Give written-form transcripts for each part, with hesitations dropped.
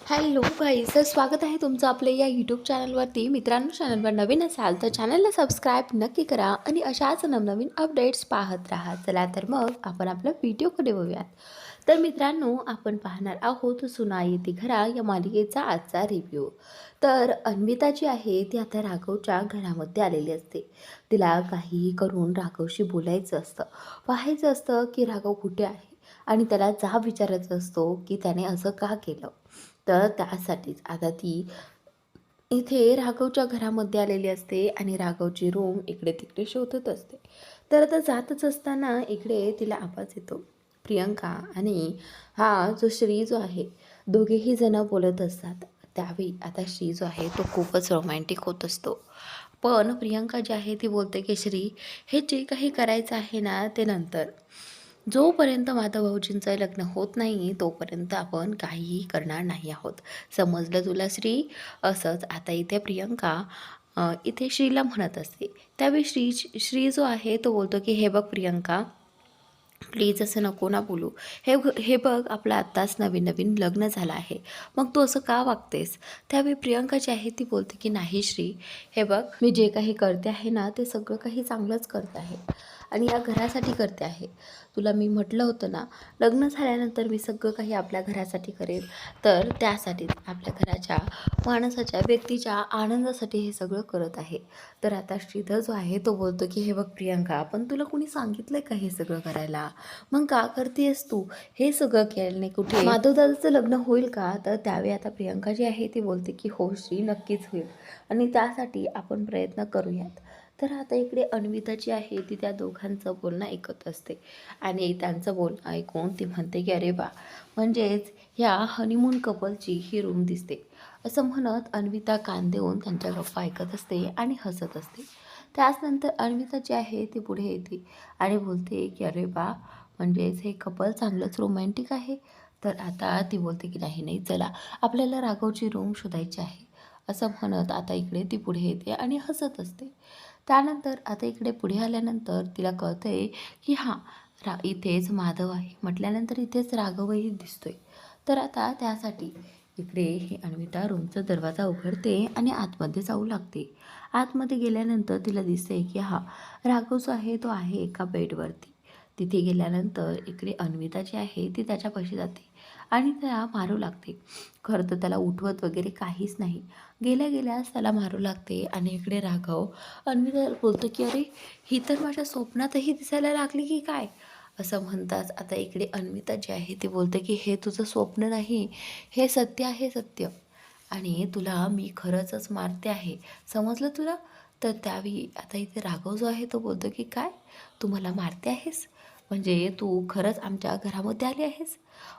Hello guys, तर स्वागत आहे तुमचं आपल्या या यूट्यूब चॅनलवरती. मित्रांनो, चॅनलवर नवीन असाल तर चॅनलला सबस्क्राईब नक्की करा आणि अशाच नवनवीन अपडेट्स पाहत राहा. चला तर मग आपण आपल्या व्हिडिओकडे बघूयात. तर मित्रांनो, आपण पाहणार आहोत सुना येती घरा या मालिकेचा आजचा रिव्ह्यू. तर अन्विता जी आहे ती आता राघवच्या घरामध्ये आलेली असते. तिला काहीही करून राघवशी बोलायचं असतं, पाहायचं असतं की राघव कुठे आहे आणि त्याला जाब विचारायचा असतो की त्याने असं का केलं. तर त्यासाठीच आता ती इथे राघवच्या घरामध्ये आलेली असते आणि राघवची रूम इकडे तिकडे शोधत असते. तर आता जातच असताना इकडे तिला आवाज येतो. प्रियंका आणि हा जो श्री जो आहे, दोघेही जण बोलत असतात. त्यावेळी आता श्री जो आहे तो खूपच रोमॅन्टिक होत असतो. पण प्रियंका जी आहे ती बोलते की श्री, हे जे काही करायचं आहे ना ते नंतर. जोपर्यंत माधव भाऊजींचं लग्न होत नाही तोपर्यंत आपण काहीही करणार नाही आहोत. समजलं तुला श्री? असंच आता इथे प्रियंका इथे श्रीला म्हणत असते. त्यावेळी श्री जो आहे तो बोलतो की हे बघ प्रियंका, प्लीज असं नको ना बोलू. हे बघ, आपलं आत्ताच नवीन नवीन लग्न झालं आहे, मग तू असं का वागतेस? त्यावेळी प्रियंका जी आहे ती बोलते की नाही श्री, हे बघ, मी जे काही करते आहे ना ते सगळं काही चांगलंच करत आहे आणि या घरासाठी करते आहे. तुला मी म्हटलं होतं ना, लग्न झाल्यानंतर मी सगळं काही आपल्या घरासाठी करेन. तर त्यासाठीच आपल्या घराच्या माणसाच्या व्यक्तीच्या आनंदासाठी हे सगळं करत आहे. तर आता श्रीधर जो आहे तो बोलतो की हे बघ प्रियंका, पण तुला कोणी सांगितलं का हे सगळं करायला? मग का करतेस तू हे सगळं? केल्याने कुठे माधवदादाचं लग्न होईल का? तर त्यावेळी आता प्रियंका जी आहे ती बोलते की हो श्री, नक्कीच होईल आणि त्यासाठी आपण प्रयत्न करूयात. तर आता इकडे अन्विता जी आहे ती त्या दोघांचं बोलणं ऐकत असते आणि त्यांचं बोलणं ऐकून ती म्हणते की अरे वा, म्हणजेच ह्या हनीमून कपलची ही रूम दिसते. असं म्हणत अन्विता कान देऊन त्यांच्या गप्पा ऐकत असते आणि हसत असते. त्याचनंतर अन्विता जी आहे ती पुढे येते आणि बोलते की अरे वा, म्हणजेच हे कपल चांगलंच रोमॅन्टिक आहे. तर आता ती बोलते की नाही नाही, चला आपल्याला राघवची रूम शोधायची आहे. असं म्हणत आता इकडे ती पुढे येते आणि हसत असते. त्यानंतर आता इकडे पुढे आल्यानंतर तिला कळतंय की हां, इथेच माधव आहे म्हटल्यानंतर इथेच राघवही दिसतोय. तर आता त्यासाठी इकडे ही अन्विता रूमचा दरवाजा उघडते आणि आतमध्ये जाऊ लागते. आतमध्ये गेल्यानंतर तिला दिसते की हा राघव जो आहे तो आहे एका बेडवरती. तिथे गेल्यानंतर इकडे अन्विता जी आहे ती त्याच्यापाशी जाते आणि त्याला मारू लागते. खरं तर त्याला उठवत वगैरे काहीच नाही, गेल्या गेल्यास त्याला मारू लागते आणि इकडे राघव अन्विताला बोलतो की अरे, ही तर माझ्या स्वप्नातही दिसायला लागली की काय? असं म्हणताच आता इकडे अन्विता जी आहे ती बोलते की हे तुझं स्वप्न नाही, हे सत्य आहे, सत्य. आणि तुला मी खरंचच मारते आहे, समजलं तुला? तर त्यावेळी आता इथे राघव जो आहे तो बोलतो की काय, तू मला मारते आहेस? म्हणजे तू खरंच आमच्या घरामध्ये आली आहेस?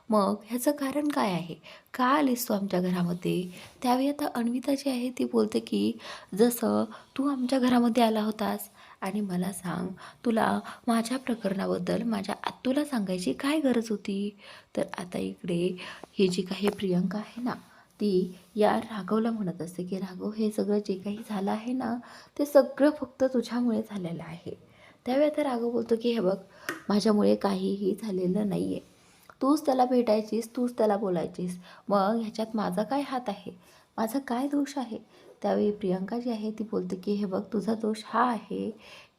मग ह्याचं कारण काय आहे? का आलीस तू आमच्या घरामध्ये? त्यावेळी आता अन्विता जी आहे ती बोलते की जसं तू आमच्या घरामध्ये आला होतास आणि मला सांग, तुला माझ्या प्रकरणाबद्दल माझ्या आत्तूला सांगायची काय गरज होती? तर आता इकडे ही जी काही प्रियंका आहे ना, ती या राघवला म्हणत असते की राघव, हे सगळं जे काही झालं आहे ना ते सगळं फक्त तुझ्यामुळे झालेलं आहे. त्यावेळी आता राघव बोलतो की हे बघ, माझ्यामुळे काहीही झालेलं नाही आहे. तूच त्याला भेटायचीस, तूच त्याला बोलायचीस, मग ह्याच्यात माझा काय हात आहे? माझा काय दोष आहे? त्यावेळी प्रियंका जी आहे ती बोलते की हे बघ, तुझा दोष हा आहे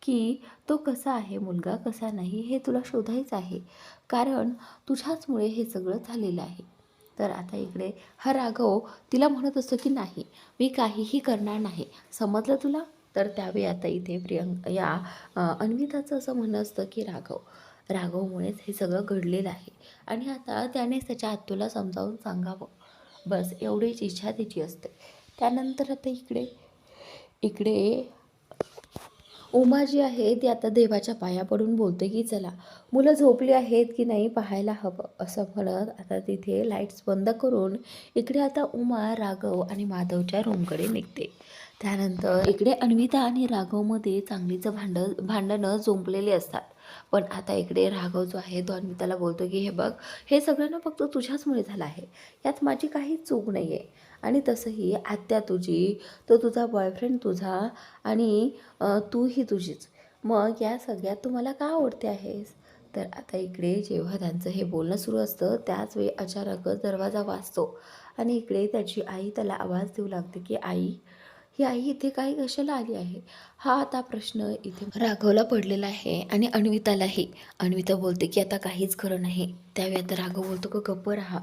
की तो कसा आहे मुलगा, कसा नाही हे तुला शोधायचं आहे, कारण तुझ्याचमुळे हे सगळं झालेलं आहे. तर आता इकडे हा राघव तिला म्हणत असतो की नाही, मी काहीही करणार नाही, समजलं तुला? तर त्यावेळी आता इथे अन्विताचं असं म्हणणं असतं की राघवमुळेच हे सगळं घडलेलं आहे आणि आता त्यानेच त्याच्या आत्तूला समजावून सांगावं, बस एवढीच इच्छा तिची असते. त्यानंतर आता इकडे इकडे उमा जी आहे ती आता देवाच्या पाया पडून बोलते की चला, मुलं झोपली आहेत की नाही पाहायला हवं. असं म्हणत आता तिथे लाईट्स बंद करून इकडे आता उमा राघव आणि माधवच्या रूमकडे निघते. त्यानंतर इकडे अन्विता आणि राघवमध्ये चांगलीचं भांडणं जुंपलेली असतात. पण आता इकडे राघव जो आहे तो अन्विताला बोलतो की हे बघ, हे सगळं ना फक्त तुझ्याचमुळे झालं आहे, यात माझी काहीच चूक नाही आहे. आणि तसंही आत्या तुझी, तो तुझा बॉयफ्रेंड तुझा आणि तूही तुझीच, मग या सगळ्यात तू मला का आवडते आहेस? तर आता इकडे जेव्हा त्यांचं हे बोलणं सुरू असतं त्याच वेळी अचानकच दरवाजा वाजतो आणि इकडे त्याची आई त्याला आवाज देऊ लागते की आई, ही आई इथे काय कशाला आली आहे. हा आता प्रश्न इथे राघवला पडलेला आहे आणि अन्वितालाही. अन्विता बोलते की आता काहीच खरं नाही. त्यावेळी आता राघव बोलतो की गप्प राहा.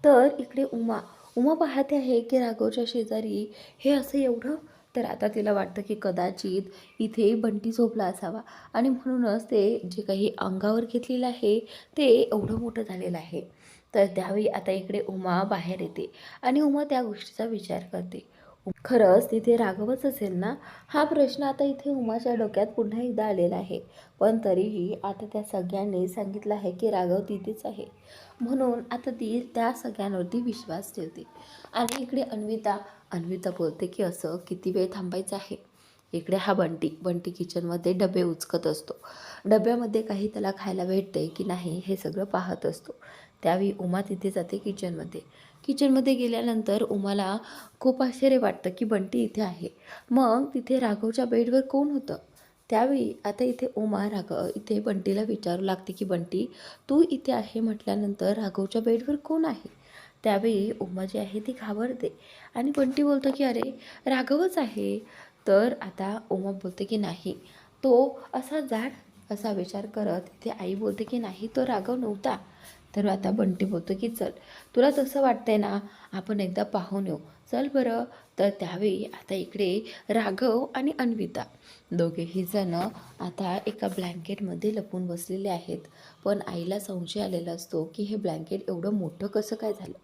तर इकडे उमा उमा पाहते आहे की राघवच्या शेजारी हे असं एवढं. तर आता तिला वाटतं की कदाचित इथे बंटी झोपला असावा आणि म्हणूनच ते जे काही अंगावर घेतलेलं आहे ते एवढं मोठं झालेलं आहे. तर त्यावेळी आता इकडे उमा बाहेर येते आणि उमा त्या गोष्टीचा विचार करते. खरंच तिथे राघवच असेल ना, हा प्रश्न आता इथे उमाच्या डोक्यात पुन्हा एकदा आलेला आहे. पण तरीही आता त्या सगळ्यांनी सांगितलं आहे की राघव तिथेच आहे, म्हणून आता ती त्या सगळ्यांवरती विश्वास ठेवते. आणि इकडे अन्विता अन्विता बोलते की असं किती वेळ थांबायचं आहे. इकडे हा बंटी बंटी किचनमध्ये डबे उचकत असतो. डब्यामध्ये काही त्याला खायला भेटते की नाही हे सगळं पाहत असतो. त्यावेळी उमा तिथे जाते किचनमध्ये. किचनमध्ये गेल्यानंतर उमाला खूप आश्चर्य वाटतं की बंटी इथे आहे. मग तिथे राघवच्या बेडवर कोण होतं. त्यावेळी आता इथे उमा इथे बंटीला विचारू लागते की बंटी, तू इथे आहे म्हटल्यानंतर राघवच्या बेडवर कोण आहे. त्यावेळी उमा जी आहे ती घाबरते आणि बंटी बोलतो की अरे राघवच आहे. तर आता उमा बोलते की नाही, तो असा जाड असा विचार करत इथे आई बोलते की नाही, तो राघव नव्हता. तर आता बंटी बोलतो की चल, तुला तसं वाटतंय ना, आपण एकदा पाहून येऊ, चल बरं. तर त्यावेळी आता इकडे राघव आणि अन्विता दोघेही जण आता एका ब्लँकेटमध्ये लपून बसलेले आहेत. पण आईला संशय आलेला असतो की हे ब्लँकेट एवढं मोठं कसं काय झालं.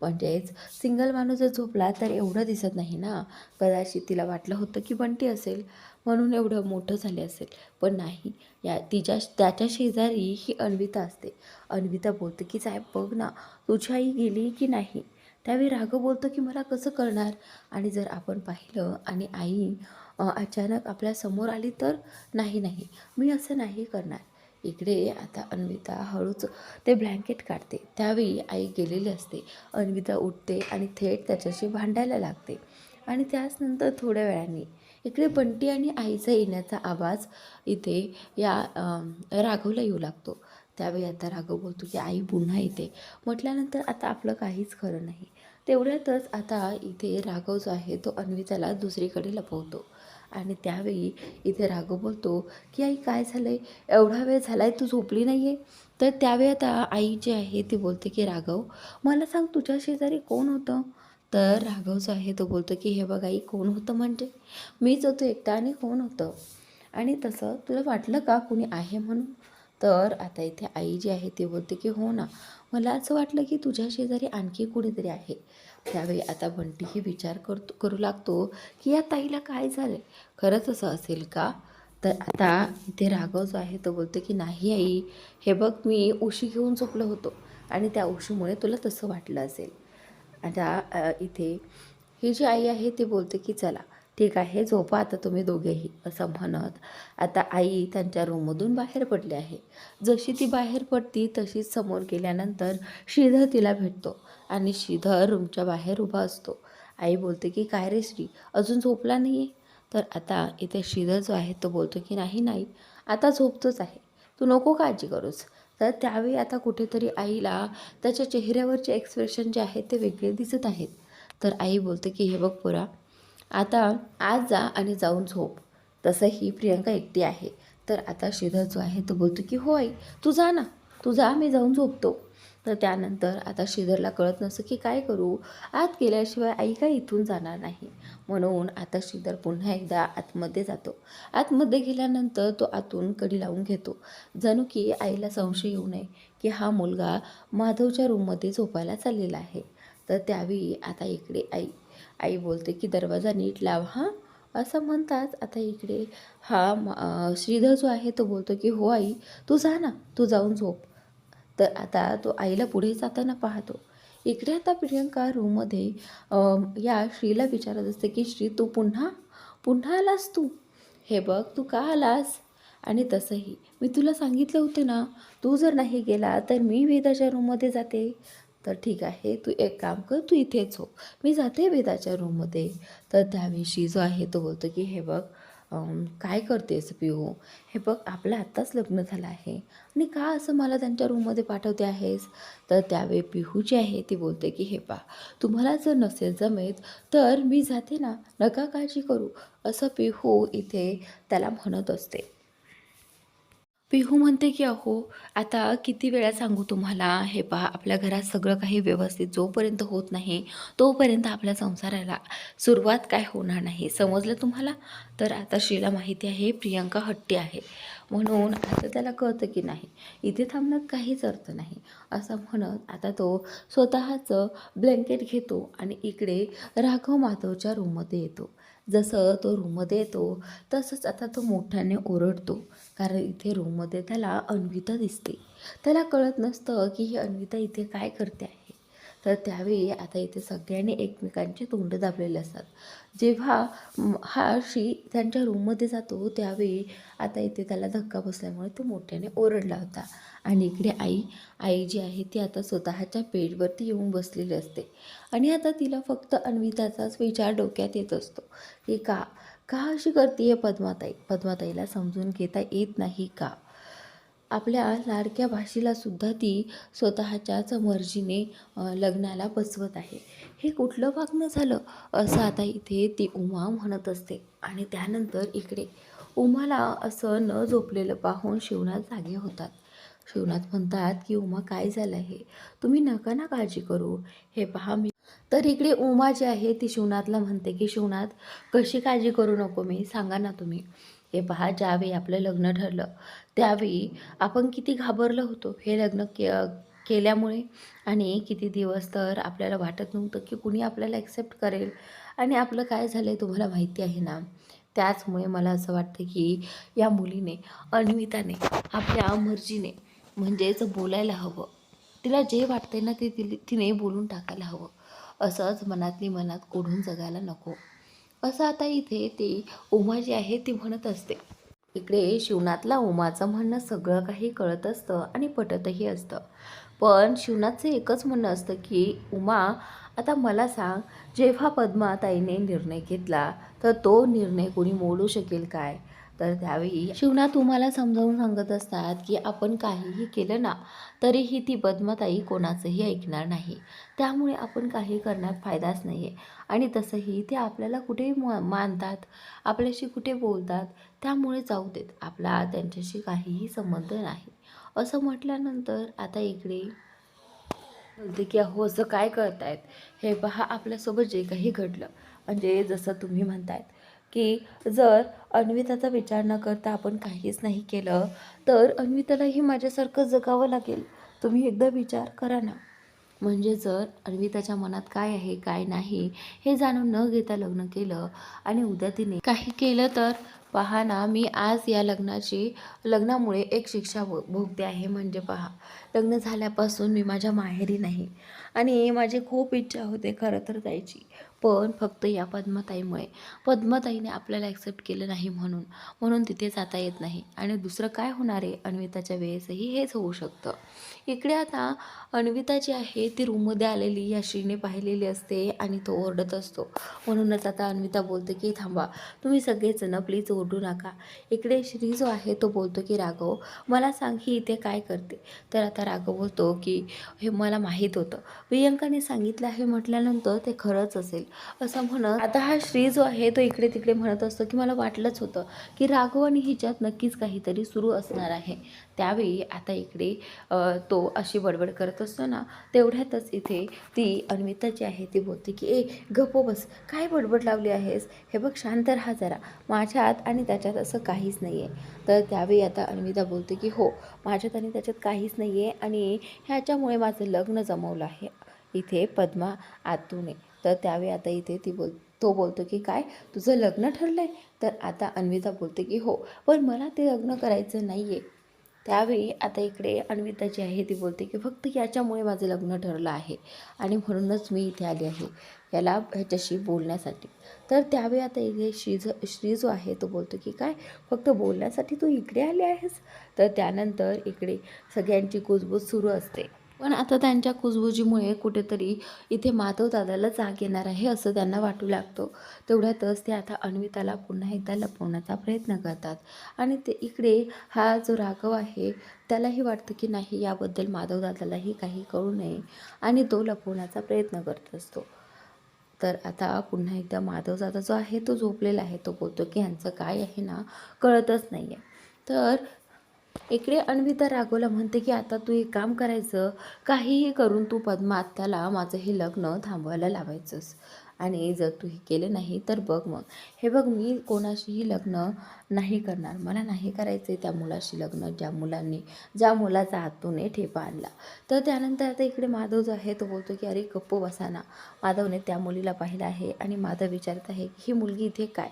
म्हणजेच सिंगल माणूस जर झोपला तर एवढं दिसत नाही ना. कदाचित तिला वाटलं होतं की बंटी असेल म्हणून एवढं मोठं झाले असेल, पण नाही. त्याच्या शेजारी ही अन्विता असते. अन्विता बोलते की साहेब बघ ना, तुझी आई गेली की नाही. त्यावेळी राघव बोलतो की मला कसं कळणार, आणि जर आपण पाहिलं आणि आई अचानक आपल्या समोर आली तर. नाही नाही, मी असं नाही करणार. इकडे आता अन्विता हळूच ते ब्लँकेट काढते. त्यावेळी आई गेलेली असते. अन्विता उठते आणि थेट त्याच्याशी भांडायला लागते. आणि त्याचनंतर थोड्या वेळाने इकडे बंटी आणि आईचा येण्याचा आवाज इथे या राघवला येऊ लागतो. त्यावेळी आता राघव बोलतो की आई पुन्हा येते म्हटल्यानंतर आता आपलं काहीच खरं नाही. तेवढ्यातच आता इथे राघव जो आहे तो अन्विताला दुसरीकडे लपवतो. आणि त्यावेळी इथे राघव बोलतो की आई काय झालं आहे, एवढा वेळ झाला आहे तू झोपली नाही आहे. तर त्यावेळी आता आई जी आहे ती बोलते की राघव, मला सांग तुझ्या शेजारी कोण होतं. तर राघव जो आहे तो बोलतो की हे बघ आई, कोण होतं म्हणजे मीच होतो एकटा, आणि कोण होतं. आणि तसं तुला वाटलं का कोणी आहे म्हणून. तर आता इथे आई जी आहे ती बोलते की हो ना, मला असं वाटलं की तुझ्या शेजारी आणखी कुणीतरी आहे. त्यावेळी आता बंटीही विचार करू लागतो की या ताईला काय झालं, खरंच असं असेल का. तर आता इथे राघव जो आहे तो बोलतो की नाही आई, हे बघ मी उशी घेऊन झोपलो होतो आणि त्या उशीमुळे तुला तसं वाटलं असेल. आता इथे ही जी आई आहे ती बोलते की चला ठीक आहे, झोपा आता तुम्ही दोघेही, असं म्हणत आता आई त्यांच्या रूममधून बाहेर पडली आहे. जशी ती बाहेर पडती तशीच समोर गेल्यानंतर श्रीधर तिला भेटतो आणि श्रीधर रूमच्या बाहेर उभा असतो. आई बोलते की काय रे श्री, अजून झोपला नाही आहे. तर आता इथे श्रीधर जो आहे तो बोलतो की नाही नाही, आता झोपतोच आहे, तू नको काळजी करूस. तर त्यावेळी आता कुठेतरी आईला त्याच्या चेहऱ्यावरचे एक्सप्रेशन जे आहेत ते वेगळे दिसत आहेत. तर आई बोलते की हे बघ पोरा, आता आज जा आणि जाऊन झोप. तसंही प्रियंका एकटी आहे. तर आता श्रीधर जो आहे तो बोलतो की हो आई, तू जा ना, तू जा, मी जाऊन झोपतो. तर त्यानंतर आता श्रीधरला कळत नसतं की काय करू, आत गेल्याशिवाय आई काय इथून जाणार नाही. म्हणून आता श्रीधर पुन्हा एकदा आतमध्ये जातो. आतमध्ये गेल्यानंतर तो आतून कडी लावून घेतो, जणू की आईला संशय येऊ नये की हा मुलगा माधवच्या रूममध्ये झोपायला चाललेला आहे. तर त्यावेळी आता इकडे आई आई बोलते की दरवाजा नीट लाव हां, असं म्हणताच आता इकडे श्रीधर जो आहे तो बोलतो की हो आई, तू जा ना, तू जाऊन झोप. तर आता तो आईला पुढे जाताना पाहतो. इकडे आता प्रियंका रूममध्ये या श्रीला विचारत असते की श्री, तू पुन्हा पुन्हा आलास तू, हे बघ तू का आलास. आणि तसंही मी तुला सांगितलं होते ना, तू जर नाही गेला तर मी वेदाच्या रूममध्ये जाते. तर ठीक आहे, तू एक काम कर, तू इथेच हो, मी जाते वेदाच्या रूममध्ये. तर त्यावेळी जो आहे तो बोलतो की हे बघ, काय करतेस पिहू? हे बघ आपलं आत्ताच लग्न झालं आहे आणि का असं मला त्यांच्या रूममध्ये पाठवते आहेस? तर त्यावेळी पिहू जी आहे ती बोलते की हे पहा, तुम्हाला जर नसेल जमेत तर मी जाते ना, नका काळजी करू, असं पिहू इथे त्याला म्हणत असते. पिहू म्हणते की अहो, आता किती वेळा सांगू तुम्हाला, हे पहा आपल्या घरात सगळं काही व्यवस्थित जोपर्यंत होत नाही तोपर्यंत आपल्या संसाराला सुरुवात काय होणार नाही, समजलं तुम्हाला? तर आता श्रीला माहिती आहे प्रियंका हट्टी आहे, म्हणून आता त्याला कळतं की नाही, इथे थांबण्यात काहीच अर्थ नाही. असं म्हणत आता तो स्वतःचं ब्लँकेट घेतो आणि इकडे राघव माधवच्या रूममध्ये येतो. जसं तो रूममध्ये येतो तसंच आता तो मोठ्याने ओरडतो, कारण इथे रूममध्ये त्याला अन्विता दिसते. त्याला कळत नसतं की ही अन्विता इथे काय करते आहे. तर त्यावेळी आता इथे सगळ्यांनी एकमेकांचे तोंड दाबलेले असतात. जेव्हा हा श्री त्यांच्या रूममध्ये जातो त्यावेळी आता इथे त्याला धक्का बसल्यामुळे तो मोठ्याने ओरडला होता. आणि इकडे आई जी आहे ती आता स्वतःच्या बेडवरती येऊन बसलेली असते आणि आता तिला फक्त अन्विताचाच विचार डोक्यात येत असतो की का का अशी करते पद्माताईला समजून घेता येत नाही का? आपल्या लाडक्या भाषीलासुद्धा ती स्वतःच्याच मर्जीने लग्नाला बसवत आहे. हे कुठलं वागणं झालं? असं आता इथे ती उमा म्हणत असते. आणि त्यानंतर इकडे उमाला असं न झोपलेलं पाहून शिवनाथ जागे होतात. शिवनाथ म्हणतात की उमा काय झालं आहे? तुम्ही नका ना काळजी करू, हे पहा मी. तर इकडे उमा जी आहे ती शिवनाथला म्हणते की शिवनाथ, कशी काळजी करू नको मी, सांगा ना तुम्ही. हे पहा, ज्यावेळी आपलं लग्न ठरलं त्यावेळी आपण किती घाबरलो होतो हे लग्न केल्यामुळे. आणि किती दिवस तर आपल्याला वाटत नव्हतं की कुणी आपल्याला ॲक्सेप्ट करेल. आणि आपलं काय झालं आहे तुम्हाला माहिती आहे ना. त्याचमुळे मला असं वाटतं की या मुलीने, अन्विताने आपल्या मर्जीने म्हणजेच बोलायला हवं. तिला जे वाटते ना ते तिने बोलून टाकायला हवं. असंच मनातली मनात कोढून जगायला नको, असं आता इथे ती उमा जी आहे ती म्हणत असते. इकडे शिवनाथला उमाचं म्हणणं सगळं काही कळत असतं आणि पटतही असतं. पण शिवनाथचं एकच म्हणणं असतं की उमा, आता मला सांग, जेव्हा पद्माताईने निर्णय घेतला तर तो निर्णय कोणी मोडू शकेल काय? तर त्यावेळी शिवनाथ तुम्हाला समजावून सांगत असतात की आपण काहीही केलं ना तरीही ती पद्माताई कोणाचंही ऐकणार नाही. त्यामुळे आपण काही करण्यात फायदाच नाही आहे. आणि तसंही ते आपल्याला कुठेही मानतात, आपल्याशी कुठे बोलतात, त्यामुळे जाऊ देत, आपला त्यांच्याशी काहीही संबंध नाही. असं म्हटल्यानंतर आता इकडे बोलते की अहो, असं काय करतायत? हे पहा, आपल्यासोबत जे काही घडलं, म्हणजे जसं तुम्ही म्हणतायत की जर अन्विताचा विचार न करता आपण काहीच नाही केलं तर अन्वितालाही माझ्यासारखं जगावं लागेल. तुम्ही एकदा विचार करा ना. म्हणजे जर अन्विताच्या मनात काय आहे काय नाही हे जाणून न घेता लग्न केलं आणि उद्या तिने काही केलं तर पहा ना, मी आज या लग्नामुळे एक शिक्षा भोगते आहे. म्हणजे पहा, लग्न झाल्यापासून मी माझ्या माहेरी नाही आणि माझी खूप इच्छा होते खरं तर जायची, पण फक्त या पद्माताईने आपल्याला ॲक्सेप्ट केलं नाही म्हणून तिथे जाता येत नाही. आणि दुसरं काय होणार आहे, अन्विताच्या वेळेसही हेच होऊ शकतं. इकडे आता अन्विता जी आहे ती रूममध्ये आलेली या श्रीने पाहिलेली असते आणि तो ओरडत असतो. म्हणूनच आता अन्विता बोलते की थांबा, तुम्ही सगळेजण प्लीज ओरडू नका. इकडे श्री जो आहे तो बोलतो की राघव, मला सांग ही इथे काय करते? तर आता राघव बोलतो की हे मला माहीत होतं, प्रियंकाने सांगितलं आहे म्हटल्यानंतर ते खरंच असेल, असं म्हणत आता हा श्री जो आहे तो इकडे तिकडे म्हणत असतो की मला वाटलंच होतं की राघव आणि हिच्यात नक्कीच काहीतरी सुरू असणार आहे. त्यावेळी आता इकडे तो अशी बडबड करत असतो ना, तेवढ्यातच इथे ती अन्विता जी आहे ती बोलते की ए गप्प बस, काय बडबड लावली आहेस? हे बघ, शांत राहा जरा, माझ्यात आणि त्याच्यात असं काहीच नाही आहे. तर त्यावेळी आता अन्विता बोलते की हो, माझ्यात आणि त्याच्यात काहीच नाही आहे आणि ह्याच्यामुळे माझं लग्न जमवलं आहे इथे पद्मा आतूने. तर त्यावेळी आता इथे तो बोलतो की काय, तुझं लग्न ठरलं आहे? तर आता अन्विता बोलते की हो, पण मला ते लग्न करायचं नाही आहे. त्यावेळी आता इकडे अन्विता जी आहे ती बोलते की फक्त याच्यामुळे माझं लग्न ठरलं आहे आणि म्हणूनच मी इथे आली आहे ह्याच्याशी बोलण्यासाठी. तर त्यावेळी आता इथे श्री जो आहे तो बोलतो की काय, फक्त बोलण्यासाठी तू इकडे आली आहेस? तर त्यानंतर इकडे सगळ्यांची कुजबूज सुरू असते. पण आता त्यांच्या कुजबुजीमुळे कुठेतरी इथे माधव दादाला जाग येणार आहे असं त्यांना वाटू लागतं. तेवढ्यातच ते आता अन्विताला पुन्हा एकदा लपवण्याचा प्रयत्न करतात आणि ते इकडे हा जो राघव आहे त्यालाही वाटतं की नाही, याबद्दल माधव दादालाही काही कळू नये आणि तो लपवण्याचा प्रयत्न करत असतो. तर आता पुन्हा एकदा माधव दादा जो आहे तो झोपलेला आहे. तो बोलतो की ह्यांचं काय आहे ना, कळतच नाही आहे. तर इकडे अन्विता राघवला म्हणते की आता तू एक काम करायचं, काहीही करून तू पद्मा आत्याला माझं हे लग्न थांबवायला लावायचंस. आणि जर तू हे केलं नाही तर बघ मग, हे बघ मी कोणाशीही लग्न नाही करणार. मला नाही करायचं आहे त्या मुलाशी लग्न, ज्या मुलाचा हातूने ठेपा आणला. तर त्यानंतर आता इकडे माधव जो आहे तो बोलतो की अरे गप्प बसा ना. माधवने त्या मुलीला पाहिलं आहे आणि माधव विचारत आहे की ही मुलगी इथे काय.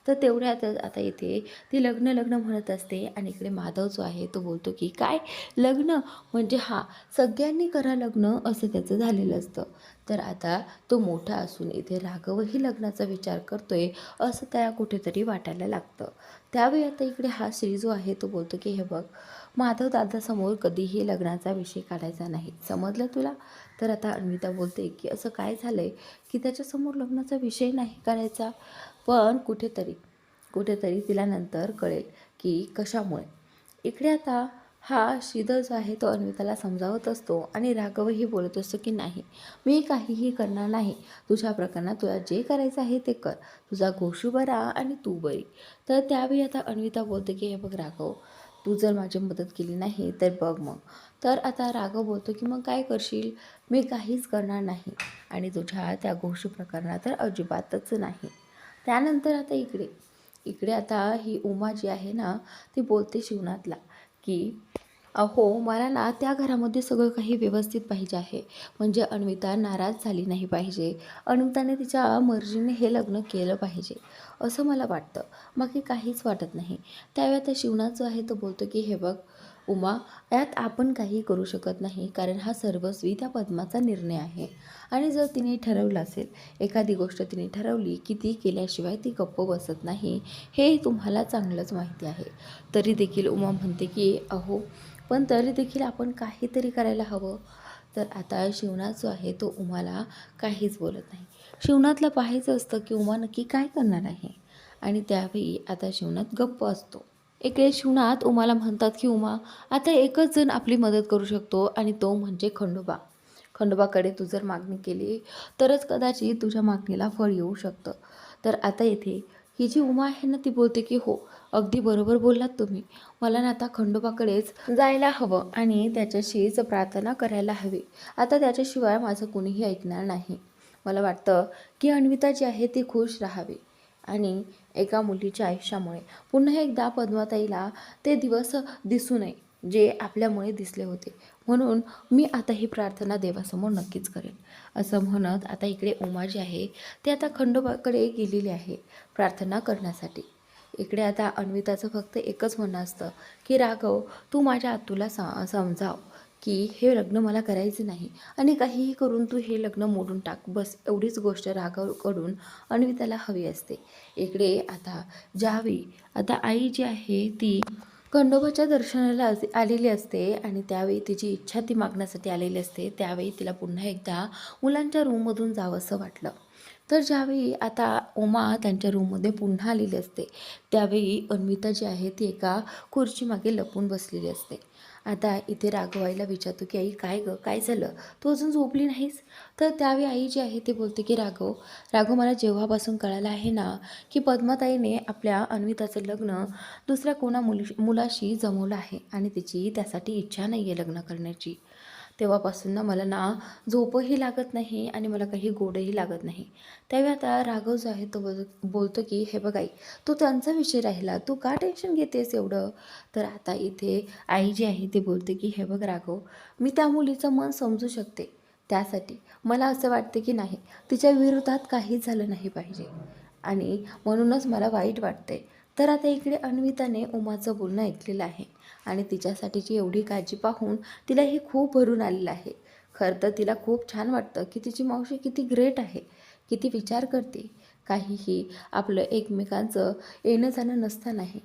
तर तेवढ्यातच आता इथे ती लग्न लग्न म्हणत असते आणि इकडे माधव जो आहे तो बोलतो की काय लग्न, म्हणजे हां, सगळ्यांनी करा लग्न असं त्याचं झालेलं असतं. तर आता तो मोठा असून इथे राघवही लग्नाचा विचार करतोय असं त्याला कुठेतरी वाटायला लागतं. त्यावेळी आता इकडे हा श्री जो आहे तो बोलतो की हे बघ, माधव दादासमोर कधीही लग्नाचा विषय काढायचा नाही, समजलं तुला. तर आता अन्विता बोलते की असं काय झालं आहे की त्याच्यासमोर लग्नाचा विषय नाही काढायचा. पण कुठेतरी तिला नंतर कळेल की कशामुळे. इकडे आता हा श्रीधर जो आहे तो अन्विताला समजावत असतो आणि राघवही बोलत असतो की नाही, मी काहीही करणार नाही. तुझ्या प्रकरणात तुला जे करायचं आहे ते कर. तुझा गोशू बरा आणि तू बरी. तर त्यावेळी आता अन्विता बोलते की हे बघ राघव, तू जर माझी मदत केली नाही तर बघ मग. तर आता राघव बोलतो की मग काय करशील. मी काहीच करणार नाही आणि तुझ्या त्या गोशू प्रकरणात तर अजिबातच नाही. त्यानंतर आता इकडे इकडे आता ही उमा जी आहे ना, ती बोलते शिवनाथला की अहो मला ना त्या घरामध्ये सगळं काही व्यवस्थित पाहिजे आहे. म्हणजे अन्विता नाराज झाली नाही पाहिजे. अन्विताने तिच्या मर्जीने हे लग्न केलं पाहिजे असं मला वाटतं. बाकी काहीच वाटत नाही. त्यावेळी आता शिवनाथ जो आहे तो बोलतो की हे बघ उमा, यात आपण काही करू शकत नाही, कारण हा सर्वस्वी त्या पद्माचा निर्णय आहे. आणि जर तिने ठरवलं असेल, एखादी गोष्ट तिने ठरवली की ती केल्याशिवाय ती गप्प बसत नाही, हे तुम्हाला चांगलंच माहिती आहे. तरी देखील उमा म्हणते की अहो, पण तरी देखील आपण काहीतरी करायला हवं. तर आता शिवनाथ जो आहे तो उमाला काहीच बोलत नाही. शिवनाथला पाहायचं असतं की उमा नक्की काय करणार आहे. आणि त्यावेळी आता शिवनाथ गप्प असतो. इकडे शिवनाथ उमाला म्हणतात की उमा, आता एकच जण आपली मदत करू शकतो आणि तो म्हणजे खंडोबा. खंडोबाकडे तू जर मागणी केली तरच कदाचित तुझ्या मागणीला फळ येऊ शकतं. तर आता इथे ही जी उमा आहे ना, ती बोलते की हो, अगदी बरोबर बोललात तुम्ही. मला ना आता खंडोबाकडेच जायला हवं आणि त्याच्याशीच प्रार्थना करायला हवी. आता त्याच्याशिवाय माझं कुणीही ऐकणार नाही. मला वाटतं की अन्विता जी आहे ती खुश राहावी आणि एका मुलीच्या आयुष्यामुळे पुन्हा एकदा पद्माताईला ते दिवस दिसू नये जे आपल्यामुळे दिसले होते. म्हणून मी आता ही प्रार्थना देवासमोर नक्कीच करेन. असं म्हणत आता इकडे उमा जी आहे ती आता खंडोबाकडे गेलेली आहे प्रार्थना करण्यासाठी. इकडे आता अन्विताचं फक्त एकच म्हणणं असतं की राघव, तू माझ्या आतूला समजाव की हे लग्न मला करायचं नाही आणि काहीही करून तू हे लग्न मोडून टाक. बस एवढीच गोष्ट राघवकडून अन्विताला हवी असते. इकडे आता ज्यावेळी आता आई जी आहे ती खंडोबाच्या दर्शनाला आलेली असते आणि त्यावेळी तिची इच्छा ती मागण्यासाठी आलेली असते. त्यावेळी तिला पुन्हा एकदा मुलांच्या रूममधून जावंसं वाटलं. तर ज्यावेळी आता उमा त्यांच्या रूममध्ये पुन्हा आलेली असते, त्यावेळी अन्विता जी आहे ती एका खुर्चीमागे लपून बसलेली असते. आता इथे राघव आईला विचारतो की आई काय गं, काय झालं, तू अजून झोपली नाहीस. तर त्यावेळी आई जी आहे ती बोलते की राघव राघव मला जेव्हापासून कळालं आहे ना की पद्माताईने आपल्या अन्विताचं लग्न दुसऱ्या मुलाशी जमवलं आहे आणि तिची त्यासाठी इच्छा नाही आहे लग्न करण्याची, तेव्हापासून ना मला ना झोपही लागत नाही आणि मला काही गोडही लागत नाही. त्यावेळी आता राघव जो आहे तो बोलतो की हे बघ आई, तू त्यांचा विषय राहिला, तू का टेन्शन घेतेस एवढं. तर आता इथे आई जी आहे ती बोलते की हे बघ राघव, मी त्या मुलीचं मन समजू शकते. त्यासाठी मला असं वाटते की नाही, तिच्या विरोधात काहीच झालं नाही पाहिजे आणि म्हणूनच मला वाईट वाटते. तर आता इकडे अन्विताने उमाचं बोलणं ऐकलेलं आहे आणि तिच्यासाठीची एवढी काळजी पाहून तिलाही खूप भरून आलेलं आहे. खरं तर तिला खूप छान वाटतं की तिची मावशी किती ग्रेट आहे, किती विचार करते. काहीही आपलं एकमेकांचं येणं जाणं नसतानाही,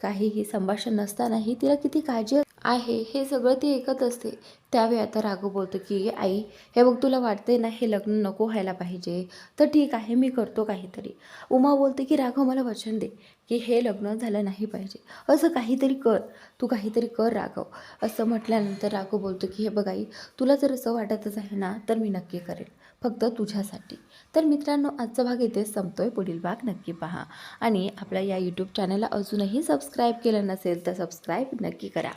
काहीही संभाषण नसतानाही तिला किती काळजी आहे हे सगळं ती ऐकत असते. त्यावेळी आता राघव बोलतो की आई, हे बघ तुला वाटते ना हे लग्न नको व्हायला पाहिजे, तर ठीक आहे मी करतो काहीतरी. उमा बोलते की राघव मला वचन दे की हे लग्न झालं नाही पाहिजे, असं काहीतरी कर, तू काहीतरी कर राघव. असं म्हटल्यानंतर राघव बोलतो की हे बघ आई, तुला जर असं वाटतच आहे ना तर मी नक्की करेन, फक्त तुझ्यासाठी. तर मित्रांनो, आजचा भाग इथेच संपतोय. पुढील भाग नक्की पहा आणि आपल्या या यूट्यूब चॅनलला अजूनही सबस्क्राईब केलं नसेल तर सबस्क्राईब नक्की करा.